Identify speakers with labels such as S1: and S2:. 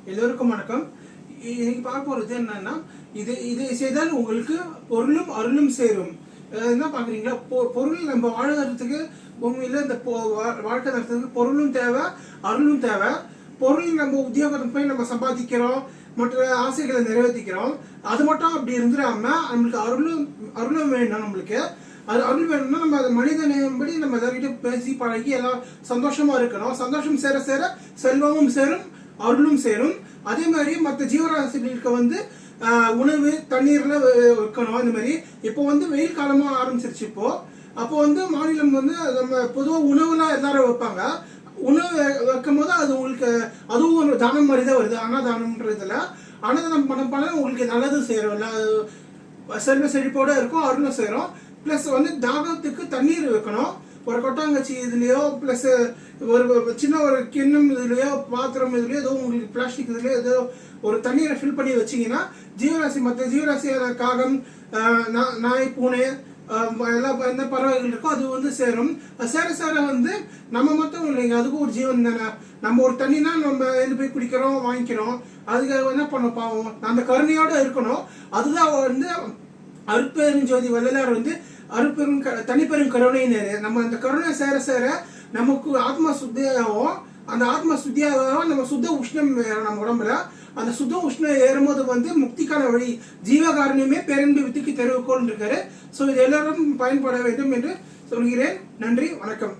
S1: எல்லோருக்கும் வணக்கம். இன்னைக்கு பார்க்க போறது என்னன்னா, இதை செய்தால் உங்களுக்கு பொருளும் அருளும் சேரும். என்ன பாக்குறீங்களா? பொருள் நம்ம வாழ்றதுக்கு உண்மையில இந்த வாழ்க்கை நடத்துறதுக்கு பொருளும் தேவை, அருளும் தேவை. பொருள் நம்ம உத்தியோகத்துக்கு போய் நம்ம சம்பாதிக்கிறோம், மற்ற ஆசைகளை நிறைவேற்றிக்கிறோம். அது மட்டும் அப்படி இருந்துடாம நம்மளுக்கு அருளும் வேணும். நம்மளுக்கு அது அருள் வேணும்னா நம்ம மனிதனையும்படி நம்ம எல்லார்கிட்ட பேசி பழகி எல்லாம் சந்தோஷமா இருக்கணும். சந்தோஷம் சேர சேர செல்வமும் சேரும், அருளும் சேரும். அதே மாதிரி மற்ற ஜீவராசிகளுக்கு உணவு தண்ணீர்ல வைக்கணும். இந்த மாதிரி இப்போ வெயில் காலமா ஆரம்பிச்சிருச்சு. அப்போ மாநிலம் நம்ம பொதுவாக உணவுலாம் எல்லாரும் வைப்பாங்க. உணவு வைக்கும் போது அது உங்களுக்கு அதுவும் ஒரு தானம் மாதிரி தான் வருது. அன்னதானம்ன்றதுல அன்னதானம் பண்ண உங்களுக்கு நல்லது சேரும், செல்வ செழிப்போட இருக்கும், அருளும் சேரும். பிளஸ் தாகத்துக்கு தண்ணீர் வைக்கணும். ஒரு கொட்டாங்கச்சி இதுலயோ பிளஸ் ஒரு சின்ன ஒரு கிண்ணம் இதுலயோ பாத்திரம் இதுலயோ ஏதோ உங்களுக்கு பிளாஸ்டிக் இதுலயோ ஏதோ ஒரு தண்ணீரை ஃபில் பண்ணி வச்சீங்கன்னா மற்ற ஜீவராசியான காகம், நாய், பூனை எல்லாம் எந்த பறவைகள் இருக்கோ அது சேரும். சேர சேர நம்ம மட்டும் இல்லைங்க, அதுக்கும் ஒரு ஜீவன் தானே. நம்ம ஒரு தண்ணினா நம்ம எது போய் குடிக்கிறோம், வாங்கிக்கிறோம். அதுக்கு என்ன பண்ண பாவம், அந்த கருணையோட இருக்கணும். அதுதான் அருட்பெருஞ்சோதி வள்ளலார் அருட்பெரும் தனிப்பெரும் கருணைன்னு. நம்ம அந்த கருணை சேர சேர நமக்கு ஆத்மா சுத்தியாகும். அந்த ஆத்மா சுத்தியாக நம்ம சுத்த உஷ்ணம் நம்ம உடம்புல அந்த சுத்த உஷ்ணம் ஏறும்போது முக்திக்கான வழி ஜீவகாரணியமே பேரன்பு வித்துக்கு தெரிவிக்கோள் இருக்காரு. ஸோ இது எல்லாரும் பயன்பட வேண்டும் என்று சொல்கிறேன். நன்றி, வணக்கம்.